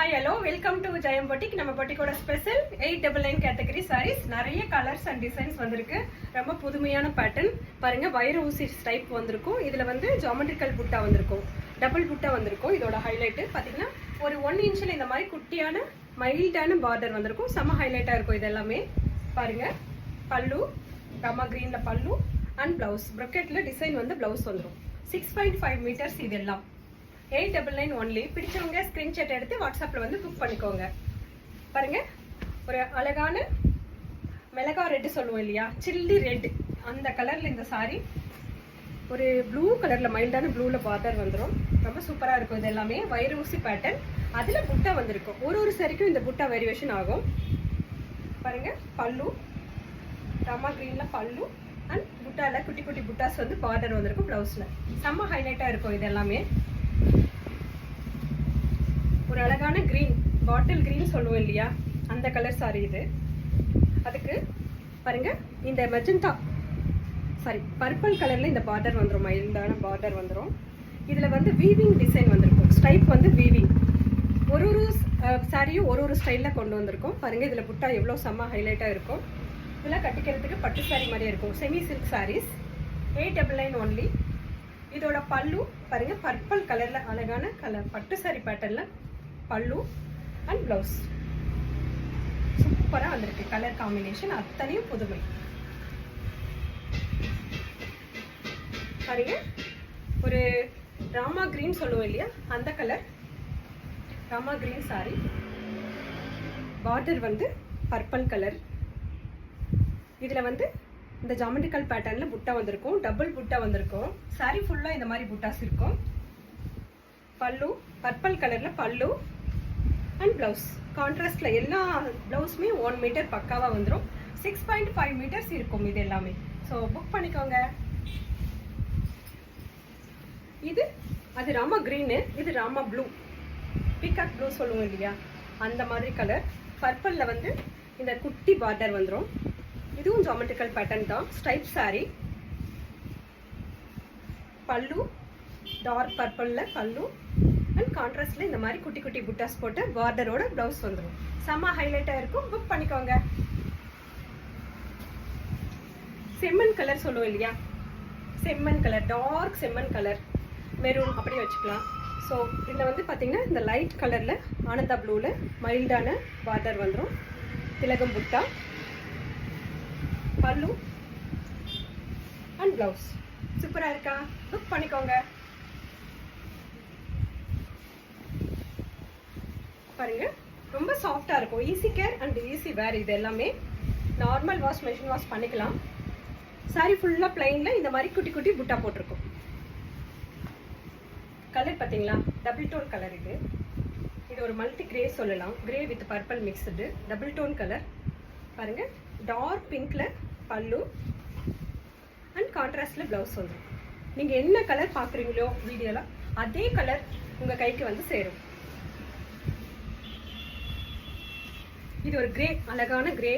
Hi, hello, welcome to Jayam Boutique. நம்ம பொட்டிக்கோட special 899 category saris. நிறைய colours and designs வந்திருக்கு. ரொம்ப புதுமையான பேட்டர்ன். பாருங்க வைர ஊசி டைப் வந்திருக்கும். இதுல வந்து ஜியோமெட்ரிக்கல் புட்டா வந்திருக்கும். டபுள் புட்டா வந்திருக்கும். இதோட ஹைலைட் பாத்தீங்கன்னா ஒரு 1 இன்ச்ல இந்த மாதிரி குட்டியான மைல்டான பார்டர் வந்திருக்கும். செம ஹைலைட்டா இருக்கும் இது எல்லாமே. பாருங்க பல்லு ராமா கிரீன்ல பல்லு அண்ட் பிளவுஸ். ப்ரொக்கெட்ல டிசைன் வந்து பிளவுஸ் வந்துரும். 6.5 மீட்டர்ஸ் இதெல்லாம். 899 ஒன்லி. பிடிச்சவங்க ஸ்கிரீன்ஷாட் எடுத்து வாட்ஸ்அப்ல வந்து புக் பண்ணிக்கோங்க. பாருங்க ஒரு அழகான மிளகா ரெட் சொல்லுவோம் இல்லையா, சில்லி ரெட் அந்த கலர்ல இந்த சாரி. ஒரு ப்ளூ கலர்ல மைல்டான ப்ளூல பார்டர் வந்துடும். ரொம்ப சூப்பரா இருக்கும். இது எல்லாமே வைர ஊசி பேட்டர்ன். அதுல புட்டா வந்திருக்கும். ஒரு சாரிக்கும் இந்த புட்டா வேரியேஷன் ஆகும். பாருங்க பல்லு ராமா கிரீன்ல பல்லு அண்ட் புட்டால குட்டி குட்டி புட்டாஸ் வந்து பார்டர் வந்திருக்கும். பிளவுஸ்ல செம்ம ஹைலைட்டா இருக்கும் இது எல்லாமே. ஒரு அழகான கிரீன் பாட்டில் கிரீன் சொல்லுவோம் இல்லையா, அந்த கலர் சாரி இது. அதுக்கு பாருங்க இந்த மெஜந்தா பர்பிள் கலர்ல இந்த பார்டர் வந்துடும். மைல்டான பார்டர் வந்துடும். இதுல வந்து வீவிங் டிசைன் வந்திருக்கும். ஸ்ட்ரைப் வந்து வீவிங். ஒரு சாரியும் ஒரு ஸ்டைல்ல கொண்டு வந்திருக்கும். பாருங்க இதுல புட்டா எவ்வளவு செம்ம ஹைலைட்டா இருக்கும். இதெல்லாம் கட்டிக்கிறதுக்கு பட்டு சாரி மாதிரியே இருக்கும். Semi silk sarees. 899 ஒன்லி. இதோட பல்லு பாருங்க பர்பிள் கலர்ல அழகான கலர் பட்டு சாரி பேட்டர்ன்ல பல்லு அண்ட் பிளவுஸ். சூப்பரா வந்திருக்கு. கலர் காம்பினேஷன் அத்தனையும் புதுமை. பாருங்க ஒரு ராமா கிரீன் சொல்லுவோம் இல்லையா, அந்த colour Rama green sorry. Border வந்து பர்பிள் கலர். இதுல வந்து இந்த ஜாமெட்ரிக்கல் பேட்டர்ன்ல புட்டா வந்திருக்கும். டபுள் புட்டா வந்திருக்கும். சாரி ஃபுல்லா இந்த மாதிரி புட்டாஸ் இருக்கும். பல்லு பர்பிள் கலர்ல பல்லு அண்ட் பிளவுஸ். கான்ட்ராஸ்ட்ல எல்லா பிளவுஸுமே 1 மீட்டர் பக்காவா வந்துடும். 6.5 மீட்டர்ஸ் இருக்கும் இது எல்லாமே. ஸோ புக் பண்ணிக்கோங்க. இது அது ராமா கிரீனு, இது ராமா ப்ளூ, பீகாக் ப்ளூ சொல்லுவோம் இல்லையா, அந்த மாதிரி கலர். பர்பிள்ல வந்து இந்த குட்டி பார்டர் வந்துடும். இதுவும் ஜியோமெட்ரிக்கல் பேட்டர்ன் தான். Stripe sorry. பல்லு டார்க் பர்பிள்ல பல்லு அண்ட் கான்ட்ராஸ்ட்ல இந்த மாதிரி குட்டி குட்டி புட்டாஸ் போட்டு பார்டரோட பிளவுஸ் வந்துடும். செம்ம ஹைலைட்டா இருக்கும். புக் பண்ணிக்கோங்க. செம்மன் கலர் சொல்லுவோம் இல்லையா, செம்மன் கலர் டார்க் செம்மன் கலர் மெரூன் அப்படி வச்சுக்கலாம். ஸோ இதில் வந்து பார்த்தீங்கன்னா இந்த லைட் கலர்ல ஆனந்தா ப்ளூல மைல்டான பார்டர் வந்துடும். திலகம் புட்டா பல்லு அண்ட் பிளவுஸ். சூப்பரா இருக்கா? புக் பண்ணிக்கோங்க. பாருங்க ரொம்ப சாஃப்டா இருக்கும். ஈஸி கேர் அண்ட் ஈஸி வேர். இது எல்லாமே நார்மல் வாஷ் மெஷின் வாஷ் பண்ணிக்கலாம். சாரி ஃபுல்லா பிளைன்ல இந்த மாதிரி குட்டி குட்டி புட்டா போட்டிருக்கும். கலர் பாத்தீங்களா, டபுள் டோன் கலர். இது ஒரு மல்டி கிரே சொல்லலாம். Grey with purple mixed double tone colour. பாருங்க டார்க் பிங்க்ல பல்லு அண்ட் கான்ட்ராஸ்ட்ல பிளவுஸ் வந்துடும். நீங்க என்ன கலர் பாக்குறீங்களோ வீடியோல அதே கலர் உங்க கைக்கு வந்து சேரும். இது ஒரு கிரே அழகான கிரே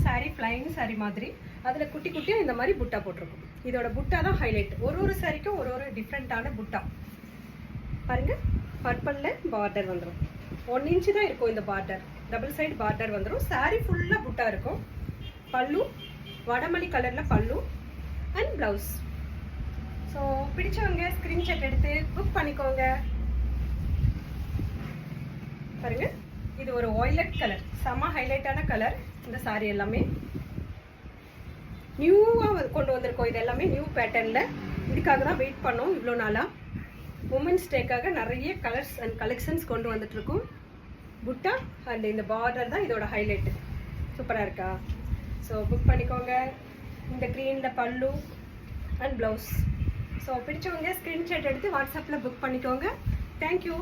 சாரி, பிளைன் சாரி மாதிரி. அதுல குட்டி குட்டியா இந்த மாதிரி புட்டா போட்டிருக்கும். இதோட புட்டா தான் ஹைலைட். ஒரு சாரிக்கும் ஒரு டிஃப்ரெண்டான புட்டா. பாருங்க பர்பிள்ல பார்டர் வந்துடும். 1 இன்ச் தான் இருக்கும் இந்த பார்டர். டபுள் சைடு பார்டர் வந்துடும். சாரி ஃபுல்லா புட்டா இருக்கும். பல்லு வடமல்லி கலர்ல பல்லு அண்ட் பிளவுஸ். ஸோ பிடிச்சவங்க ஸ்கிரீன்ஷாட் எடுத்து புக் பண்ணிக்கோங்க. பாருங்க இது ஒரு வயலட் கலர். செம ஹைலைட்டான கலர். இந்த சாரி எல்லாமே நியூவா கொண்டு வந்திருக்கோம். இது எல்லாமே நியூ பேட்டர்ன்ல. இதுக்காக தான் வெயிட் பண்ணோம் இவ்வளோ நாளா. உமன்ஸ் டேக்காக நிறைய கலர்ஸ் அண்ட் கலெக்ஷன்ஸ் கொண்டு வந்துட்டு இருக்கோம். புட்டா அண்ட் இந்த பார்டர் தான் இதோட ஹைலைட். சூப்பரா இருக்கா? ஸோ புக் பண்ணிக்கோங்க. இந்த கிரீன்ல பல்லு அண்ட் பிளவுஸ். ஸோ பிடிச்சவங்க ஸ்கிரீன்ஷாட் எடுத்து வாட்ஸ்அப்ல புக் பண்ணிக்கோங்க. தேங்க்யூ.